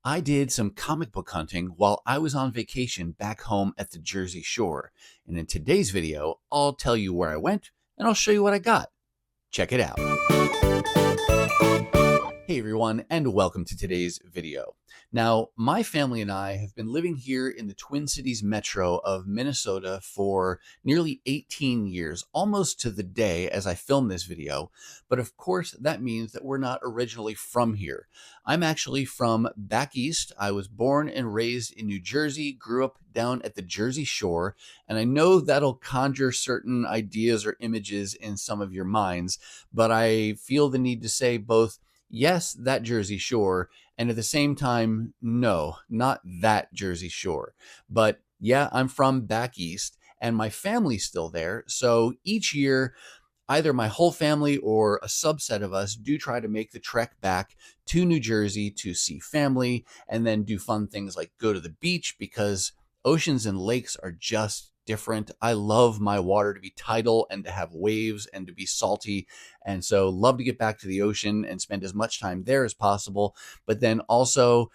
I did some comic book hunting while I was on vacation back home at the Jersey Shore. And in today's video, I'll tell you where I went and I'll show you what I got. Check it out. Hey everyone, and welcome to today's video. Now, my family and I have been living here in the Twin Cities metro of Minnesota for nearly 18 years, almost to the day as I film this video. But of course, that means that we're not originally from here. I'm actually from back east. I was born and raised in New Jersey, grew up down at the Jersey Shore, and I know that'll conjure certain ideas or images in some of your minds, but I feel the need to say both yes, that Jersey Shore, and at the same time, no, not that Jersey Shore. But yeah, I'm from back east and my family's still there. So each year, either my whole family or a subset of us do try to make the trek back to New Jersey to see family and then do fun things like go to the beach because oceans and lakes are just different. I love my water to be tidal and to have waves and to be salty. And so love to get back to the ocean and spend as much time there as possible, but then also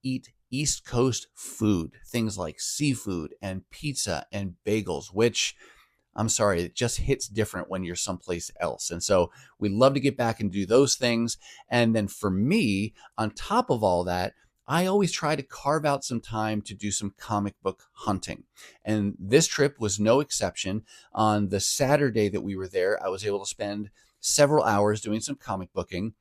eat East Coast food, things like seafood and pizza and bagels, which I'm sorry, it just hits different when you're someplace else. And so we love to get back and do those things. And then for me, on top of all that, I always try to carve out some time to do some comic book hunting. And this trip was no exception. On the Saturday that we were there, I was able to spend several hours doing some comic booking.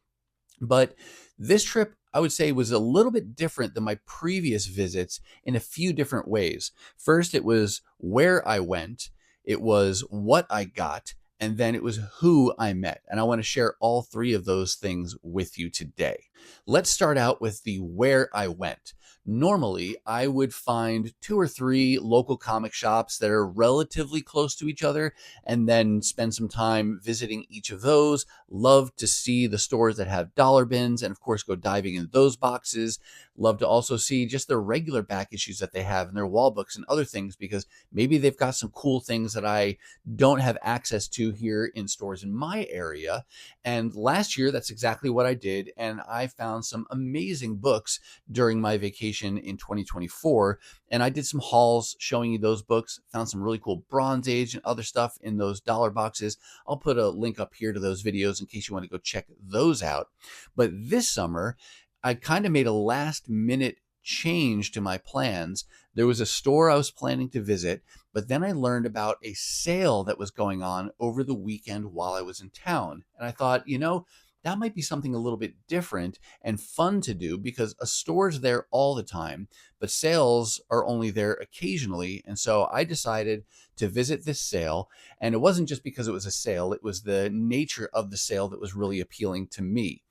But this trip, I would say, was a little bit different than my previous visits in a few different ways. First, it was where I went, it was what I got, and then it was who I met. And I want to share all three of those things with you today. Let's start out with the where I went. Normally, I would find 2 or 3 local comic shops that are relatively close to each other and then spend some time visiting each of those. Love to see the stores that have dollar bins and, of course, go diving in those boxes. Love to also see just the regular back issues that they have in their wall books and other things because maybe they've got some cool things that I don't have access to here in stores in my area. And last year, that's exactly what I did. And I found some amazing books during my vacation in 2024. And I did some hauls showing you those books, found some really cool Bronze Age and other stuff in those dollar boxes. I'll put a link up here to those videos in case you want to go check those out. But this summer, I kind of made a last minute change to my plans. There was a store I was planning to visit, but then I learned about a sale that was going on over the weekend while I was in town. And I thought, that might be something a little bit different and fun to do because a store's there all the time, but sales are only there occasionally. And so I decided to visit this sale. And it wasn't just because it was a sale, it was the nature of the sale that was really appealing to me.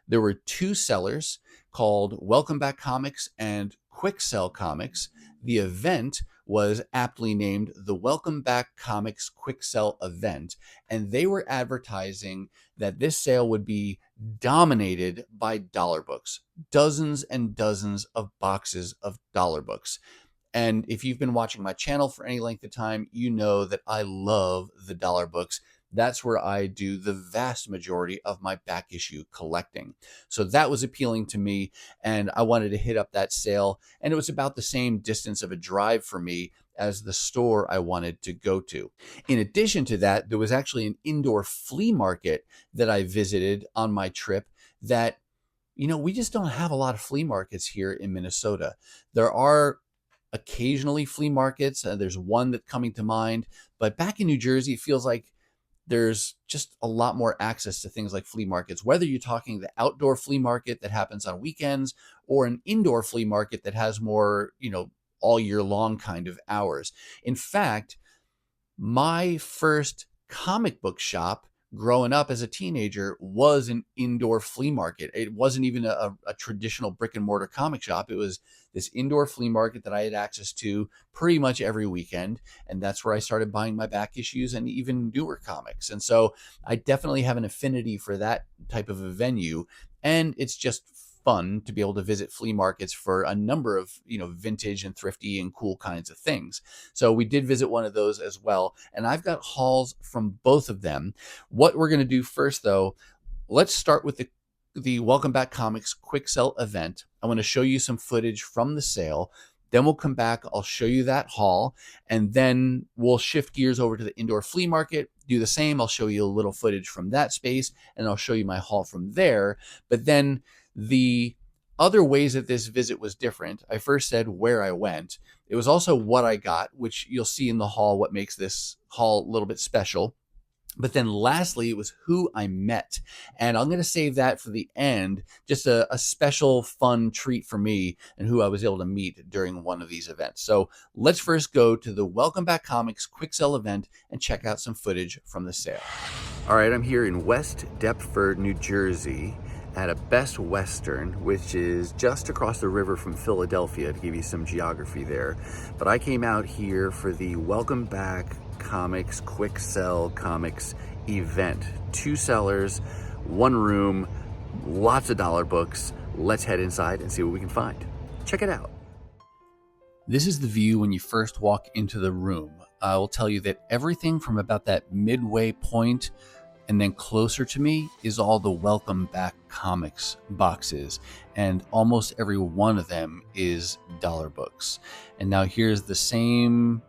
There were 2 sellers called Welcome Back Comics and Quick Sell Comics. The event was aptly named the Welcome Back Comics Quick Sell Event, and they were advertising that this sale would be dominated by dollar books, dozens and dozens of boxes of dollar books. And if you've been watching my channel for any length of time, you know that I love the dollar books. That's where I do the vast majority of my back issue collecting. So that was appealing to me, and I wanted to hit up that sale. And it was about the same distance of a drive for me as the store I wanted to go to. In addition to that, there was actually an indoor flea market that I visited on my trip that, we just don't have a lot of flea markets here in Minnesota. There are occasionally flea markets. There's one that's coming to mind, but back in New Jersey, it feels like there's just a lot more access to things like flea markets, whether you're talking the outdoor flea market that happens on weekends or an indoor flea market that has more, all year long kind of hours. In fact, my first comic book shop growing up as a teenager was an indoor flea market. It wasn't even a traditional brick and mortar comic shop. It was this indoor flea market that I had access to pretty much every weekend. And that's where I started buying my back issues and even newer comics. And so I definitely have an affinity for that type of a venue. And it's just fun to be able to visit flea markets for a number of, vintage and thrifty and cool kinds of things. So we did visit one of those as well. And I've got hauls from both of them. What we're going to do first, though, let's start with the Welcome Back Comics Quick Sell event. I want to show you some footage from the sale. Then we'll come back, I'll show you that haul, and then we'll shift gears over to the indoor flea market, do the same. I'll show you a little footage from that space, and I'll show you my haul from there. But then the other ways that this visit was different, I first said where I went. It was also what I got, which you'll see in the haul, what makes this haul a little bit special. But then lastly, it was who I met. And I'm going to save that for the end, just a special fun treat for me and who I was able to meet during one of these events. So let's first go to the Welcome Back Comics quick sell event and check out some footage from the sale. All right, I'm here in West Deptford, New Jersey at a Best Western, which is just across the river from Philadelphia, to give you some geography there. But I came out here for the Welcome Back Comics quick sell comics event. 2 sellers, 1 room, lots of dollar books. Let's head inside and see what we can find. Check it out. This is the view when you first walk into the room. I will tell you that everything from about that midway point and then closer to me is all the Welcome Back Comics boxes, and almost every one of them is dollar books. And now here's the same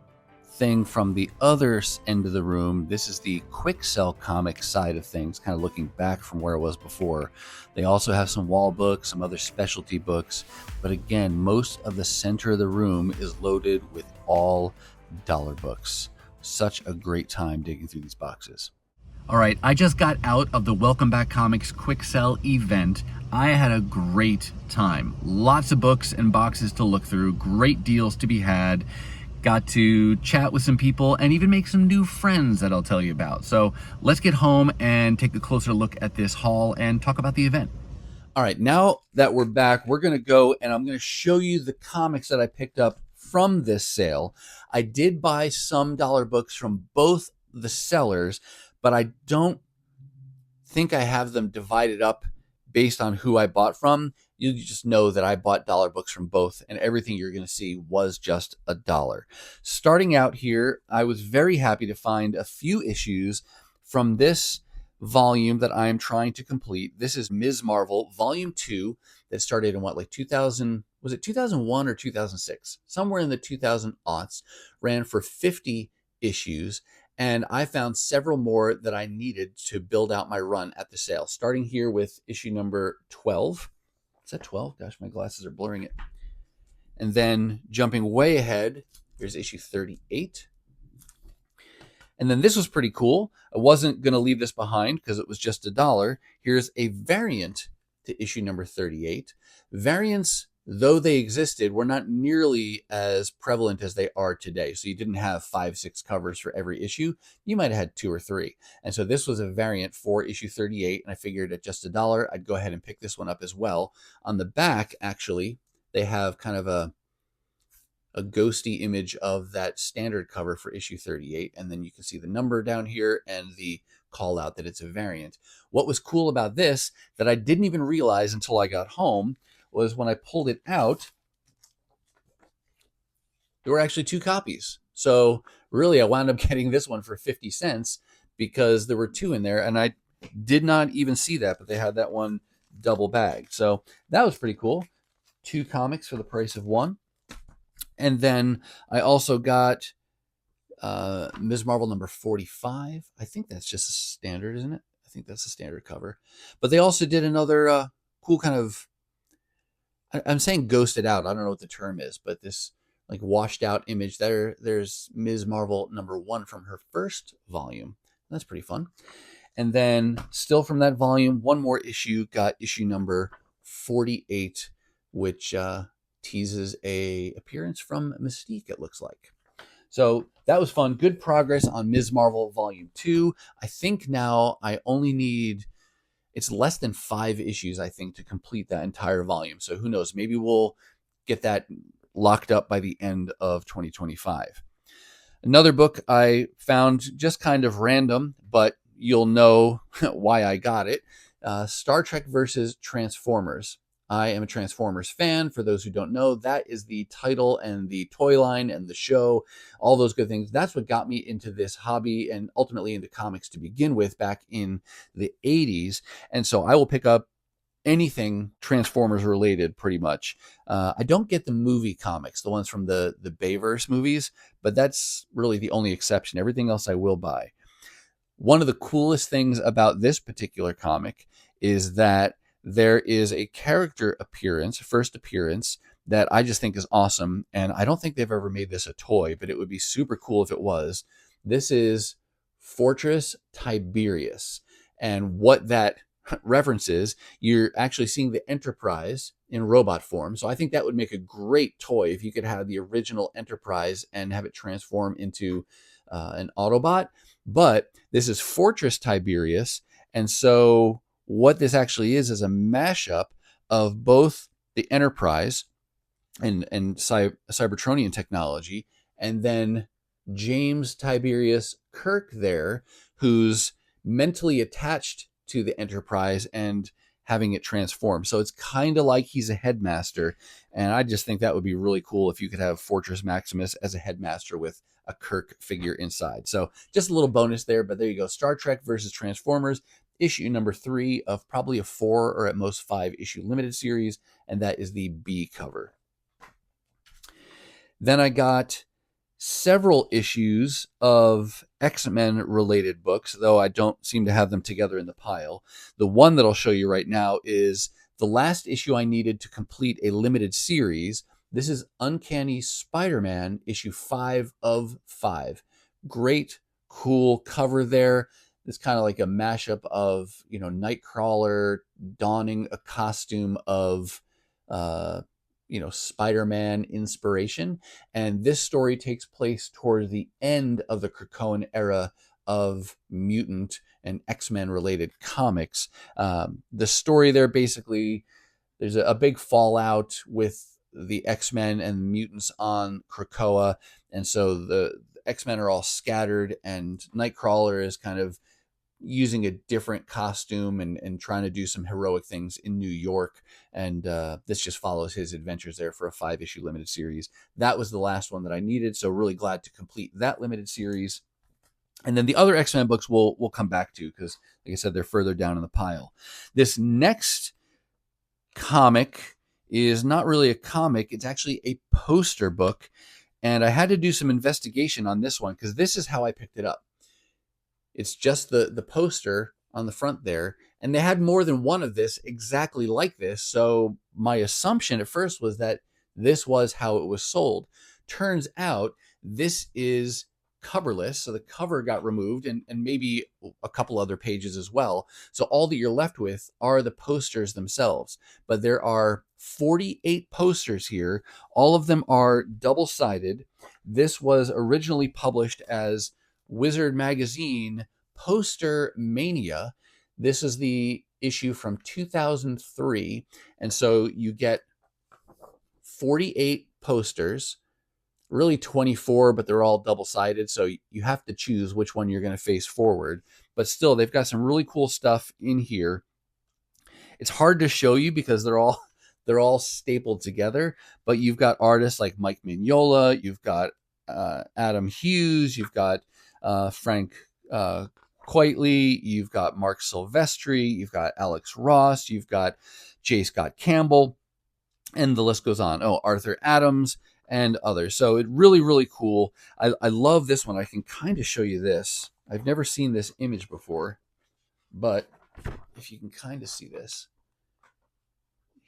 thing from the other end of the room. This is the quick sell comic side of things, kind of looking back from where it was before. They also have some wall books, some other specialty books, but again, most of the center of the room is loaded with all dollar books. Such a great time digging through these boxes. All right, I just got out of the Welcome Back Comics quick sell event. I had a great time. Lots of books and boxes to look through, great deals to be had. Got to chat with some people and even make some new friends that I'll tell you about. So let's get home and take a closer look at this haul and talk about the event. All right, now that we're back, we're going to go and I'm going to show you the comics that I picked up from this sale. I did buy some dollar books from both the sellers, but I don't think I have them divided up based on who I bought from. You just know that I bought dollar books from both, and everything you're going to see was just $1. Starting out here, I was very happy to find a few issues from this volume that I am trying to complete. This is Ms. Marvel Volume 2 that started in what, like 2000, was it 2001 or 2006? Somewhere in the 2000s, ran for 50 issues. And I found several more that I needed to build out my run at the sale. Starting here with issue number 12. Is that 12? Gosh, my glasses are blurring it. And then jumping way ahead, here's issue 38. And then this was pretty cool. I wasn't going to leave this behind because it was just $1. Here's a variant to issue number 38. Variants, though they existed, were not nearly as prevalent as they are today. So you didn't have 5, 6 covers for every issue. You might have had 2 or 3. And so this was a variant for issue 38. And I figured at just $1, I'd go ahead and pick this one up as well. On the back, actually, they have kind of a ghosty image of that standard cover for issue 38. And then you can see the number down here and the call out that it's a variant. What was cool about this that I didn't even realize until I got home was when I pulled it out, there were actually 2 copies. So really, I wound up getting this one for 50 cents because there were 2 in there, and I did not even see that, but they had that one double bagged. So that was pretty cool. 2 comics for the price of 1. And then I also got Ms. Marvel number 45. I think that's just a standard, isn't it? I think that's a standard cover. But they also did another cool kind of, I'm saying ghosted out. I don't know what the term is, but this like washed out image there. There's Ms. Marvel number 1 from her first volume. That's pretty fun. And then still from that volume, one more issue, got issue number 48, which teases a appearance from Mystique, it looks like. So that was fun. Good progress on Ms. Marvel Volume 2. I think now I only need, it's less than 5 issues, I think, to complete that entire volume. So who knows? Maybe we'll get that locked up by the end of 2025. Another book I found just kind of random, but you'll know why I got it. Star Trek versus Transformers. I am a Transformers fan. For those who don't know, that is the title and the toy line and the show, all those good things. That's what got me into this hobby and ultimately into comics to begin with back in the 80s. And so I will pick up anything Transformers related, pretty much. I don't get the movie comics, the ones from the Bayverse movies, but that's really the only exception. Everything else I will buy. One of the coolest things about this particular comic is that there is a character appearance, first appearance, that I just think is awesome. And I don't think they've ever made this a toy, but it would be super cool if it was. This is Fortress Tiberius. And what that references, you're actually seeing the Enterprise in robot form. So I think that would make a great toy if you could have the original Enterprise and have it transform into an Autobot. But this is Fortress Tiberius. And so what this actually is a mashup of both the Enterprise and Cybertronian technology, and then James Tiberius Kirk there, who's mentally attached to the Enterprise and having it transform. So it's kind of like he's a headmaster. And I just think that would be really cool if you could have Fortress Maximus as a headmaster with a Kirk figure inside. So just a little bonus there, but there you go. Star Trek versus Transformers, issue number 3 of probably a 4 or at most 5 issue limited series. And that is the B cover. Then I got several issues of X-Men related books, though I don't seem to have them together in the pile. The one that I'll show you right now is the last issue I needed to complete a limited series. This is Uncanny Spider-Man, issue 5 of 5. Great, cool cover there. It's kind of like a mashup of, Nightcrawler donning a costume of Spider-Man inspiration. And this story takes place towards the end of the Krakoan era of mutant and X-Men related comics. The story there, basically, there's a big fallout with the X-Men and mutants on Krakoa. And so the X-Men are all scattered, and Nightcrawler is kind of using a different costume and trying to do some heroic things in New York. And this just follows his adventures there for a 5-issue limited series. That was the last one that I needed, so really glad to complete that limited series. And then the other X-Men books we'll come back to, because, like I said, they're further down in the pile. This next comic is not really a comic. It's actually a poster book. And I had to do some investigation on this one, because this is how I picked it up. It's just the poster on the front there. And they had more than one of this exactly like this. So my assumption at first was that this was how it was sold. Turns out this is coverless. So the cover got removed, and maybe a couple other pages as well. So all that you're left with are the posters themselves. But there are 48 posters here. All of them are double-sided. This was originally published as Wizard Magazine Poster Mania. This is the issue from 2003. And so you get 48 posters, really 24, but they're all double-sided. So you have to choose which one you're going to face forward. But still, they've got some really cool stuff in here. It's hard to show you because they're all stapled together, but you've got artists like Mike Mignola, you've got Adam Hughes, you've got Frank Quitely, you've got Mark Silvestri, you've got Alex Ross, you've got J. Scott Campbell, and the list goes on. Oh, Arthur Adams and others. So it really, really cool. I love this one. I can kind of show you this. I've never seen this image before, but if you can kind of see this.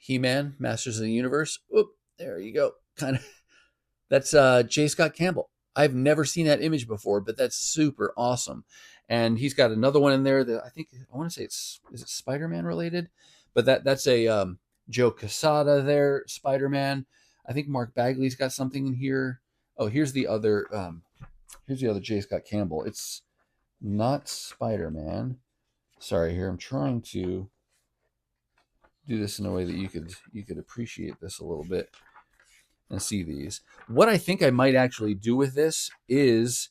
He-Man, Masters of the Universe. Oop, there you go. Kind of. That's J. Scott Campbell. I've never seen that image before, but that's super awesome. And he's got another one in there that I want to say is it Spider-Man related? But that's a Joe Quesada there, Spider-Man. I think Mark Bagley's got something in here. Oh, here's the other J. Scott Campbell. It's not Spider-Man. Sorry, here I'm trying to do this in a way that you could appreciate this a little bit and see these. What I think I might actually do with this is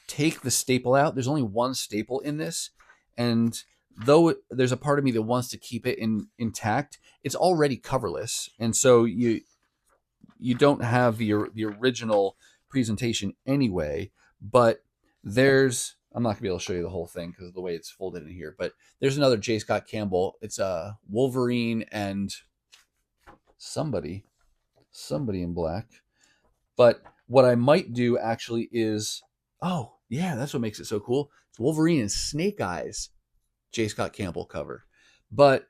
take the staple out. There's only one staple in this, and though there's a part of me that wants to keep it intact, it's already coverless, and so you don't have the original presentation anyway. But there's I'm not gonna be able to show you the whole thing because of the way it's folded in here. But there's another J. Scott Campbell. It's a Wolverine and somebody in black. But what I might do actually is, oh yeah, that's what makes it so cool. It's Wolverine and Snake Eyes J. Scott Campbell cover. But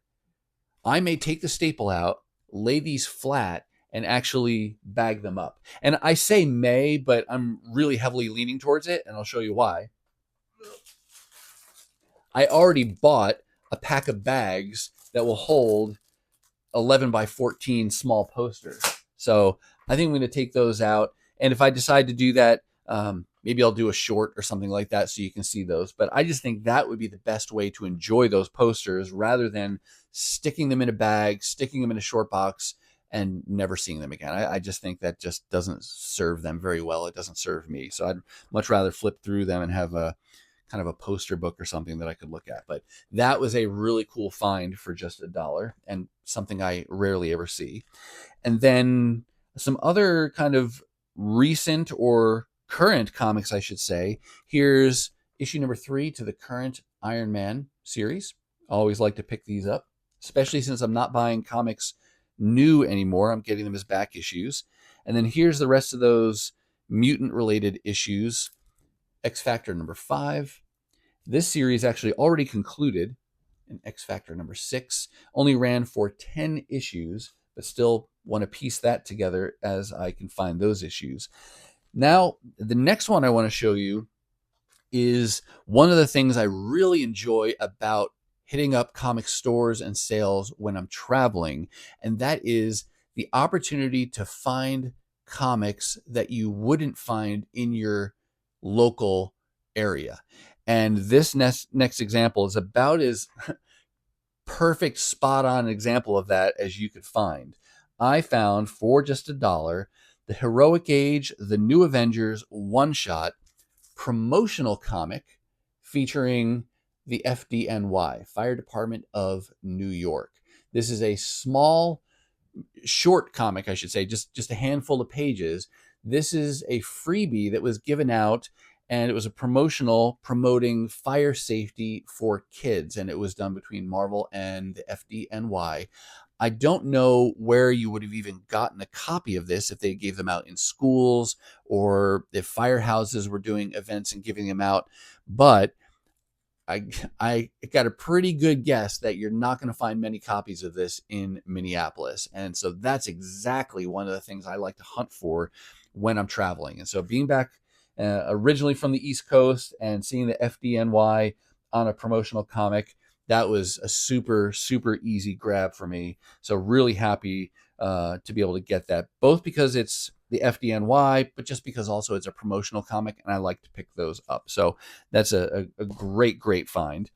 I may take the staple out, lay these flat, and actually bag them up. And I say may, but I'm really heavily leaning towards it, and I'll show you why. I already bought a pack of bags that will hold 11 by 14 small posters. So I think I'm going to take those out. And if I decide to do that, maybe I'll do a short or something like that so you can see those. But I just think that would be the best way to enjoy those posters rather than sticking them in a bag, sticking them in a short box, and never seeing them again. I just think that just doesn't serve them very well. It doesn't serve me. So I'd much rather flip through them and have a kind of a poster book or something that I could look at. But that was a really cool find for just $1 and something I rarely ever see. And then some other kind of recent or current comics, I should say. Here's issue number 3 to the current Iron Man series. I always like to pick these up, especially since I'm not buying comics new anymore. I'm getting them as back issues. And then here's the rest of those mutant related issues. X Factor number 5. This series actually already concluded in X Factor number 6. Only ran for 10 issues, but still want to piece that together as I can find those issues. Now, the next one I want to show you is one of the things I really enjoy about hitting up comic stores and sales when I'm traveling, and that is the opportunity to find comics that you wouldn't find in your local area. And this next example is about as perfect, spot on example of that as you could find. I found for just $1 the Heroic Age, the New Avengers one-shot promotional comic featuring the FDNY, Fire Department of New York. This is a small, short comic, I should say, just a handful of pages. This is a freebie that was given out, and it was a promotional promoting fire safety for kids, and it was done between Marvel and the FDNY. I don't know where you would have even gotten a copy of this if they gave them out in schools or if firehouses were doing events and giving them out, but I got a pretty good guess that you're not going to find many copies of this in Minneapolis. And so that's exactly one of the things I like to hunt for when I'm traveling. And so being back originally from the East Coast and seeing the FDNY on a promotional comic, that was a super, super easy grab for me. So really happy to be able to get that, both because it's the FDNY, but just because also it's a promotional comic and I like to pick those up. So that's a great, great find.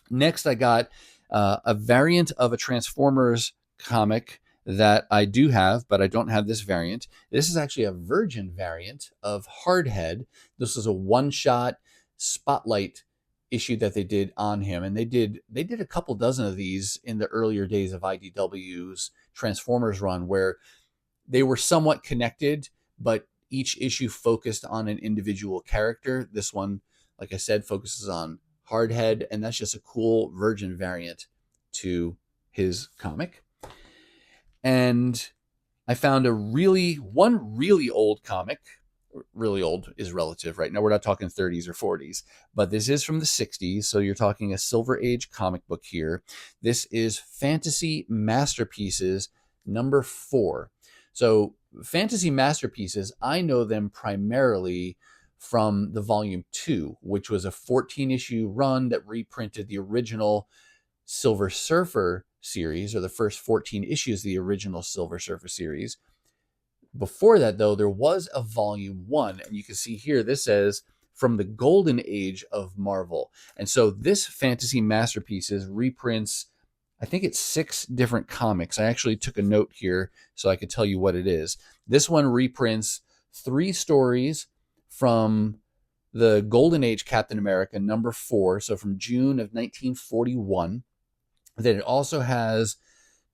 Next, I got a variant of a Transformers comic that I do have, but I don't have this variant. This is actually a Virgin variant of Hardhead. This is a one-shot spotlight issue that they did on him, and they did a couple dozen of these in the earlier days of IDW's Transformers run, where they were somewhat connected, but each issue focused on an individual character. This one, like I said, focuses on Hardhead, and that's just a cool Virgin variant to his comic. And I found one really old comic. Really old is relative right now. We're not talking 30s or 40s, but this is from the 60s. So you're talking a Silver Age comic book here. This is Fantasy Masterpieces number 4. So Fantasy Masterpieces, I know them primarily from the volume 2, which was a 14-issue run that reprinted the original Silver Surfer series, or the first 14 issues of the original Silver Surfer series. Before that, though, there was a volume 1, and you can see here, this says from the golden age of Marvel. And so this Fantasy Masterpieces reprints, I think it's 6 different comics. I actually took a note here so I could tell you what it is. This one reprints 3 stories from the Golden Age Captain America number 4, so from June of 1941. Then it also has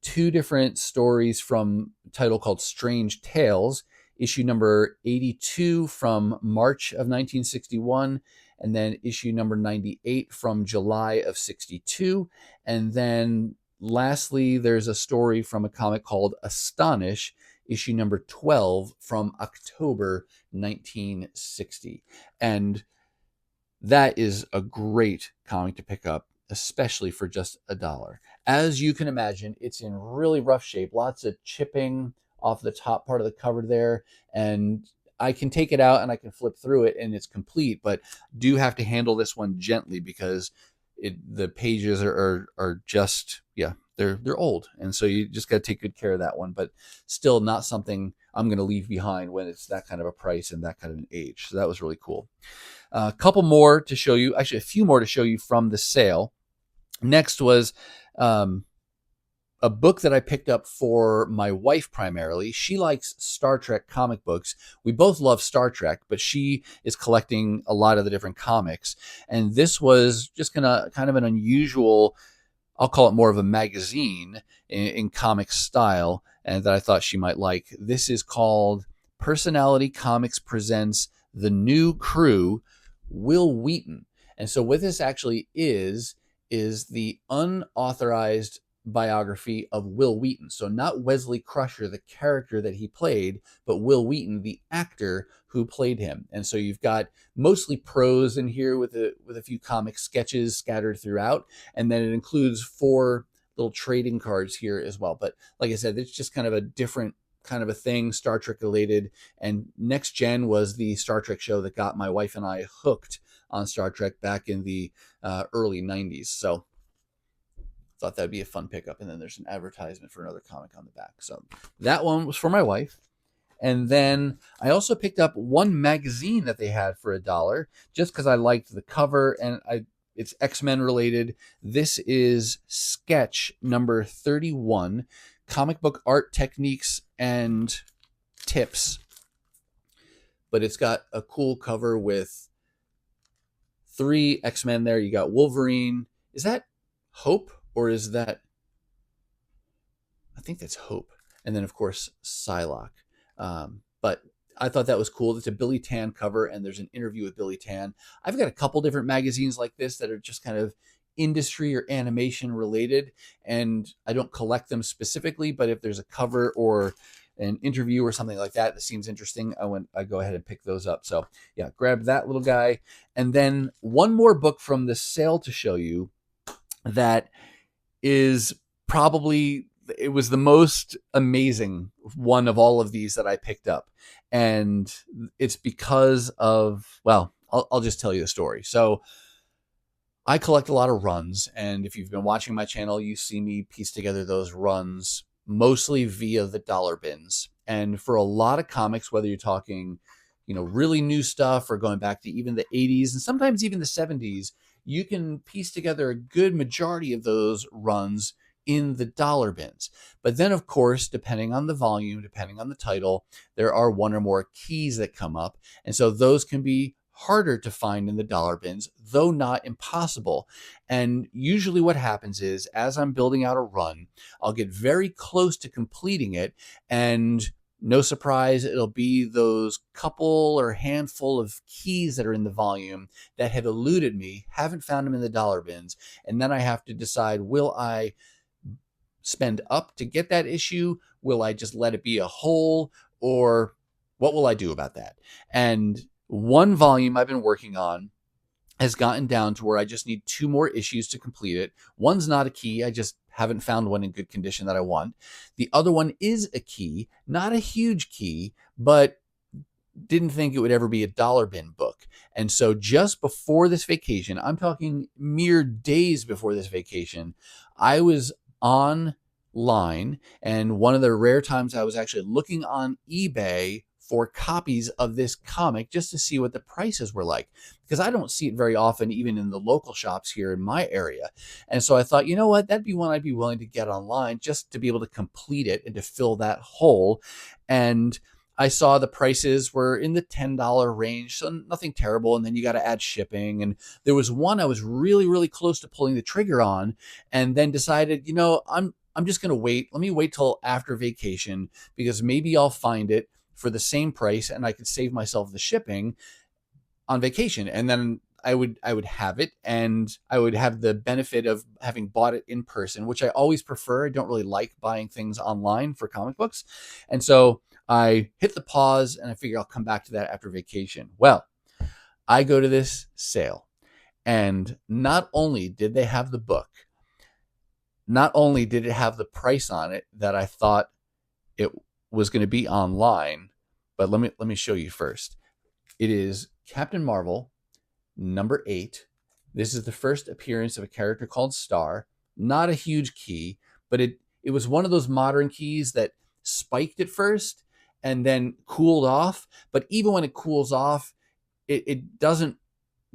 2 different stories from a title called Strange Tales, issue number 82 from March of 1961, and then issue number 98 from July of 62. And then lastly, there's a story from a comic called Astonish, issue number 12 from October 1960. And that is a great comic to pick up, especially for just $1. As you can imagine, it's in really rough shape, lots of chipping off the top part of the cover there, and I can take it out and I can flip through it and it's complete, but do have to handle this one gently because the pages are just, yeah, they're old, and so you just got to take good care of that one. But still, not something I'm going to leave behind when it's that kind of a price and that kind of an age. So that was really cool. A couple more to show you, actually a few more to show you from the sale. Next was a book that I picked up for my wife primarily. She likes Star Trek comic books. We both love Star Trek, but she is collecting a lot of the different comics. And this was just kind of an unusual, I'll call it more of a magazine in comic style, and that I thought she might like. This is called Personality Comics Presents The New Crew, Will Wheaton. And so what this actually is the unauthorized biography of Will Wheaton. So not Wesley Crusher, the character that he played, but Will Wheaton, the actor who played him. And so you've got mostly prose in here with a few comic sketches scattered throughout. And then it includes 4 little trading cards here as well. But like I said, it's just kind of a different kind of a thing, Star Trek related. And Next Gen was the Star Trek show that got my wife and I hooked on Star Trek back in the early 90s. So thought that'd be a fun pickup. And then there's an advertisement for another comic on the back. So that one was for my wife. And then I also picked up one magazine that they had for $1 just because I liked the cover, and it's X-Men related. This is Sketch number 31, Comic Book Art Techniques and Tips. But it's got a cool cover with 3 X-Men there. You got Wolverine. Is that Hope? Or is that, I think that's Hope. And then, of course, Psylocke. But I thought that was cool. It's a Billy Tan cover, and there's an interview with Billy Tan. I've got a couple different magazines like this that are just kind of industry or animation related, and I don't collect them specifically, but if there's a cover or an interview or something like that seems interesting, I go ahead and pick those up. So yeah, grab that little guy. And then one more book from the sale to show you that is probably, it was the most amazing one of all of these that I picked up. And it's because of, well, I'll just tell you the story. So I collect a lot of runs, and if you've been watching my channel, you see me piece together those runs mostly via the dollar bins. And for a lot of comics, whether you're talking, really new stuff or going back to even the 80s and sometimes even the 70s, you can piece together a good majority of those runs in the dollar bins. But then, of course, depending on the volume, depending on the title, there are one or more keys that come up. And so those can be harder to find in the dollar bins, though not impossible. And usually what happens is, as I'm building out a run, I'll get very close to completing it, and no surprise, it'll be those couple or handful of keys that are in the volume that have eluded me, haven't found them in the dollar bins, and then I have to decide, will I spend up to get that issue? Will I just let it be a hole? Or what will I do about that? And one volume I've been working on has gotten down to where I just need 2 more issues to complete it. One's not a key. I just haven't found one in good condition that I want. The other one is a key, not a huge key, but didn't think it would ever be a dollar bin book. And so just before this vacation, I'm talking mere days before this vacation, I was online, and one of the rare times I was actually looking on eBay for copies of this comic just to see what the prices were like, because I don't see it very often, even in the local shops here in my area. And so I thought, you know what, that'd be one I'd be willing to get online just to be able to complete it and to fill that hole. And I saw the prices were in the $10 range, so nothing terrible. And then you got to add shipping. And there was one I was really, really close to pulling the trigger on, and then decided, I'm just going to wait. Let me wait till after vacation, because maybe I'll find it for the same price and I could save myself the shipping on vacation. And then I would have it, and I would have the benefit of having bought it in person, which I always prefer. I don't really like buying things online for comic books. And so I hit the pause and I figure I'll come back to that after vacation. Well, I go to this sale, and not only did they have the book, not only did it have the price on it that I thought it was going to be online, but let me show you first. It is Captain Marvel number 8. This is the first appearance of a character called Star. Not a huge key, but it was one of those modern keys that spiked at first and then cooled off. But even when it cools off, it doesn't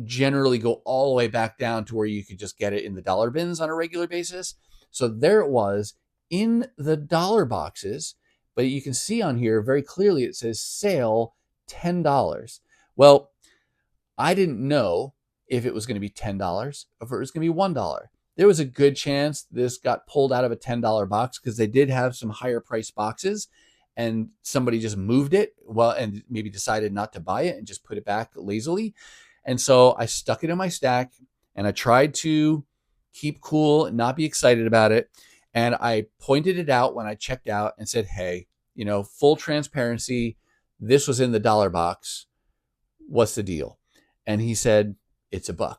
generally go all the way back down to where you could just get it in the dollar bins on a regular basis. So there it was in the dollar boxes, but you can see on here very clearly it says sale $10. Well, I didn't know if it was going to be $10 or if it was going to be $1. There was a good chance this got pulled out of a $10 box because they did have some higher priced boxes, and somebody just moved it and maybe decided not to buy it and just put it back lazily. And so I stuck it in my stack and I tried to keep cool and not be excited about it. And I pointed it out when I checked out and said, hey, full transparency, this was in the dollar box. What's the deal? And he said, it's $1.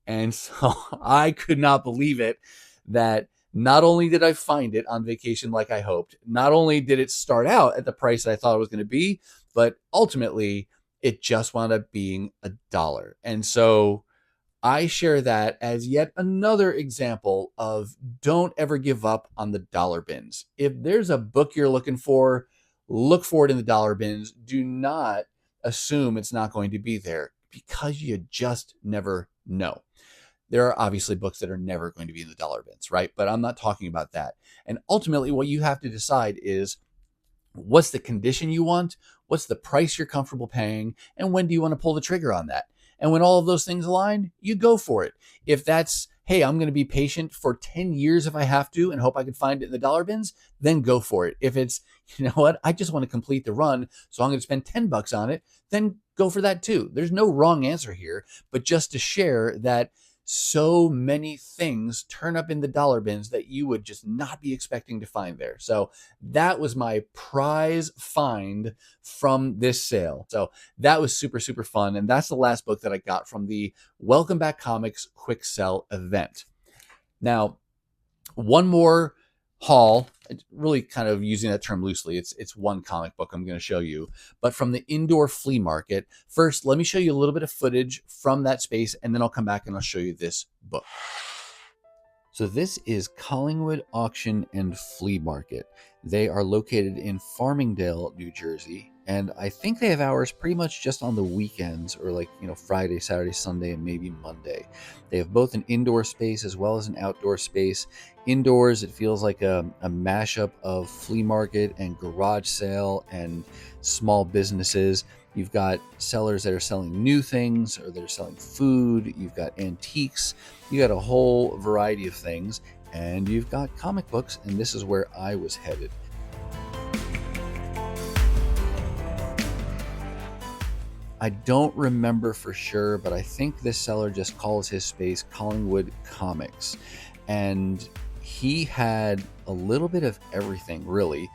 And so I could not believe it that not only did I find it on vacation like I hoped, not only did it start out at the price I thought it was going to be, but ultimately it just wound up being $1. And so I share that as yet another example of don't ever give up on the dollar bins. If there's a book you're looking for, look for it in the dollar bins. Do not assume it's not going to be there, because you just never know. There are obviously books that are never going to be in the dollar bins, right? But I'm not talking about that. And ultimately, what you have to decide is, what's the condition you want? What's the price you're comfortable paying? And when do you want to pull the trigger on that? And when all of those things align, you go for it. If that's, hey, I'm going to be patient for 10 years if I have to and hope I can find it in the dollar bins, then go for it. If it's, you know what, I just want to complete the run, so I'm going to spend $10 on it, then go for that too. There's no wrong answer here, but just to share that so many things turn up in the dollar bins that you would just not be expecting to find there. So that was my prize find from this sale. So that was super, super fun. And that's the last book that I got from the Welcome Back Comics Quick Sell event. Now, one more haul, really kind of using that term loosely. It's one comic book I'm going to show you, but from the indoor flea market. First, let me show you a little bit of footage from that space, and then I'll come back and I'll show you this book. So this is Collingwood Auction and Flea Market. They are located in Farmingdale, New Jersey. And I think they have hours pretty much just on the weekends, or like, Friday, Saturday, Sunday, and maybe Monday. They have both an indoor space as well as an outdoor space. Indoors, it feels like a mashup of flea market and garage sale and small businesses. You've got sellers that are selling new things, or that are selling food. You've got antiques. You got a whole variety of things. And you've got comic books, and this is where I was headed. I don't remember for sure, but I think this seller just calls his space Collingwood Comics. And he had a little bit of everything, really.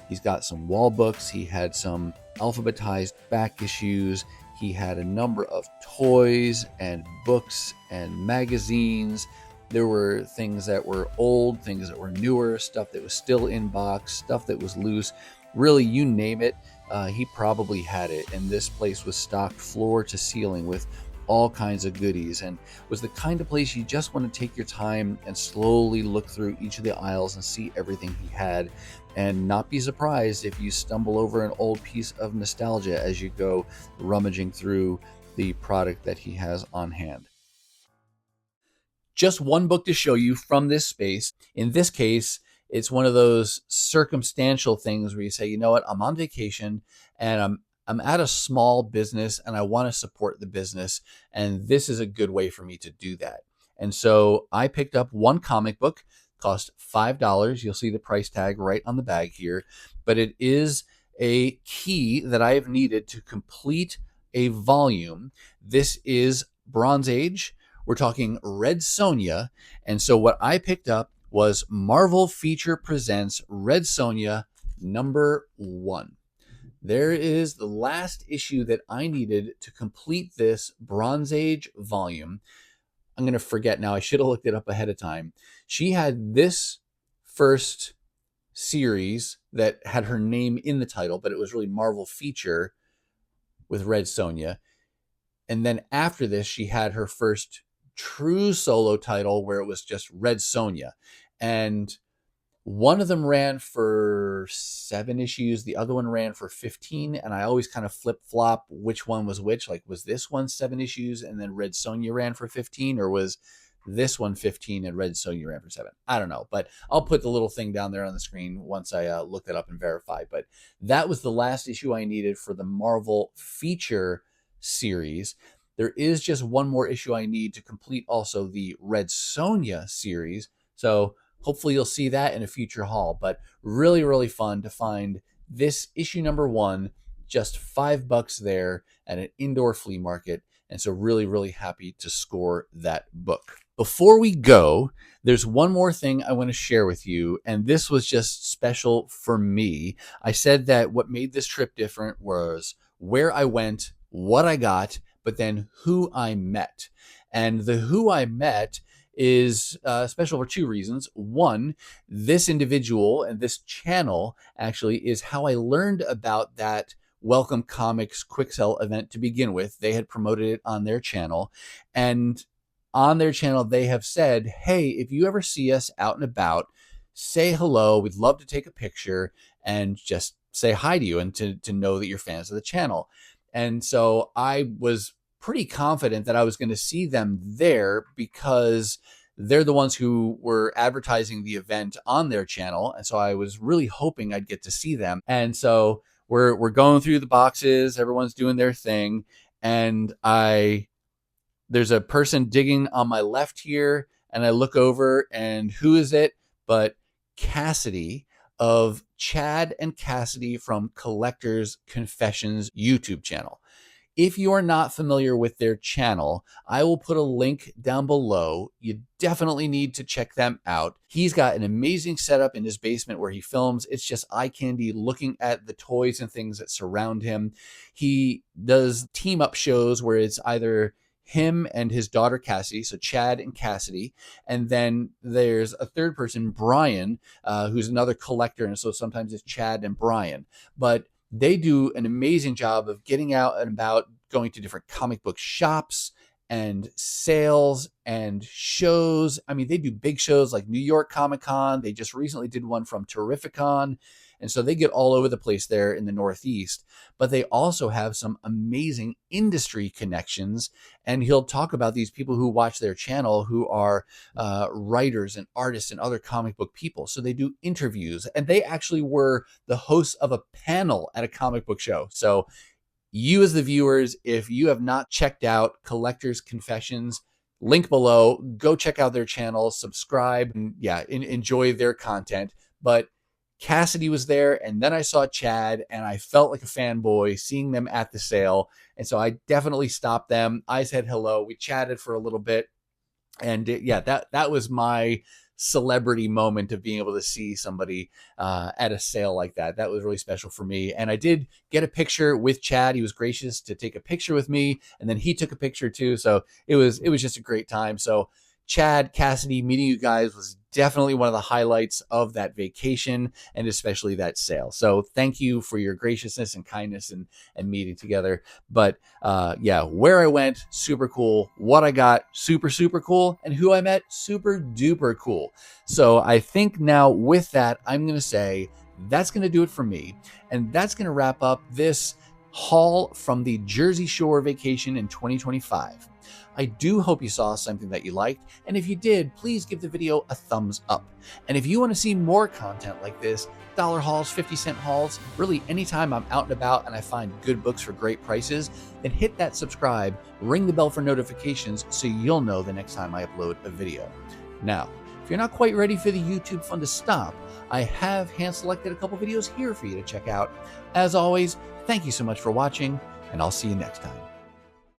He's got some wall books. He had some alphabetized back issues. He had a number of toys and books and magazines. There were things that were old, things that were newer, stuff that was still in box, stuff that was loose. Really, you name it. He probably had it, and this place was stocked floor to ceiling with all kinds of goodies, and was the kind of place you just want to take your time and slowly look through each of the aisles and see everything he had, and not be surprised if you stumble over an old piece of nostalgia as you go rummaging through the product that he has on hand. Just one book to show you from this space. In this case, it's one of those circumstantial things where you say, you know what, I'm on vacation and I'm at a small business and I want to support the business, and this is a good way for me to do that. And so I picked up one comic book, cost $5. You'll see the price tag right on the bag here, but it is a key that I have needed to complete a volume. This is Bronze Age, we're talking Red Sonja. And so what I picked up was Marvel Feature Presents Red Sonja #1. There is the last issue that I needed to complete this Bronze Age volume. I'm going to forget now. I should have looked it up ahead of time. She had this first series that had her name in the title, but it was really Marvel Feature with Red Sonja. And then after this, she had her first true solo title where it was just Red Sonja. And one of them ran for 7 issues. The other one ran for 15. And I always kind of flip-flop which one was which. Like, was this one 7 issues and then Red Sonja ran for 15? Or was this one 15 and Red Sonja ran for 7? I don't know. But I'll put the little thing down there on the screen once I look it up and verify. But that was the last issue I needed for the Marvel Feature series. There is just one more issue I need to complete also the Red Sonja series. So hopefully you'll see that in a future haul, but really, really fun to find this issue #1, just $5 there at an indoor flea market. And so really, really happy to score that book. Before we go, there's one more thing I want to share with you, and this was just special for me. I said that what made this trip different was where I went, what I got, but then who I met. And the who I met is special for 2 reasons. One, this individual and this channel actually is how I learned about that Welcome Comics quick sell event to begin with. They had promoted it on their channel, and on their channel they have said, hey, if you ever see us out and about, say hello. We'd love to take a picture and just say hi to you and to know that you're fans of the channel. And so I was pretty confident that I was going to see them there because they're the ones who were advertising the event on their channel. And so I was really hoping I'd get to see them. And so we're going through the boxes, everyone's doing their thing, and there's a person digging on my left here, and I look over, and who is it but Cassidy of Chad and Cassidy from Collector's Confessions YouTube channel. If you are not familiar with their channel, I will put a link down below. You definitely need to check them out. He's got an amazing setup in his basement where he films. It's just eye candy looking at the toys and things that surround him. He does team up shows where it's either him and his daughter Cassie, so Chad and Cassidy, and then there's a third person, Brian, who's another collector, and so sometimes it's Chad and Brian. But they do an amazing job of getting out and about, going to different comic book shops and sales and shows. I mean, they do big shows like New York Comic Con. They just recently did one from Terrificon. And so they get all over the place there in the Northeast, but they also have some amazing industry connections. And he'll talk about these people who watch their channel who are writers and artists and other comic book people. So they do interviews, and they actually were the hosts of a panel at a comic book show. So you as the viewers, if you have not checked out Collector's Confessions, link below, go check out their channel, subscribe, and enjoy their content. But Cassidy was there, and then I saw Chad, and I felt like a fanboy seeing them at the sale. And so I definitely stopped them. I said hello. We chatted for a little bit. And that was my celebrity moment of being able to see somebody at a sale like that. That was really special for me. And I did get a picture with Chad. He was gracious to take a picture with me, and then he took a picture too. So it was just a great time. So Chad, Cassidy, meeting you guys was definitely one of the highlights of that vacation, and especially that sale. So thank you for your graciousness and kindness and meeting together. But where I went, super cool. What I got, super, super cool. And who I met, super duper cool. So I think now with that, I'm going to say that's going to do it for me. And that's going to wrap up this haul from the Jersey Shore vacation in 2025. I do hope you saw something that you liked, and if you did, please give the video a thumbs up. And if you want to see more content like this, dollar hauls, 50-cent hauls, really anytime I'm out and about and I find good books for great prices, then hit that subscribe, ring the bell for notifications so you'll know the next time I upload a video. Now, if you're not quite ready for the YouTube fun to stop, I have hand-selected a couple videos here for you to check out. As always, thank you so much for watching, and I'll see you next time.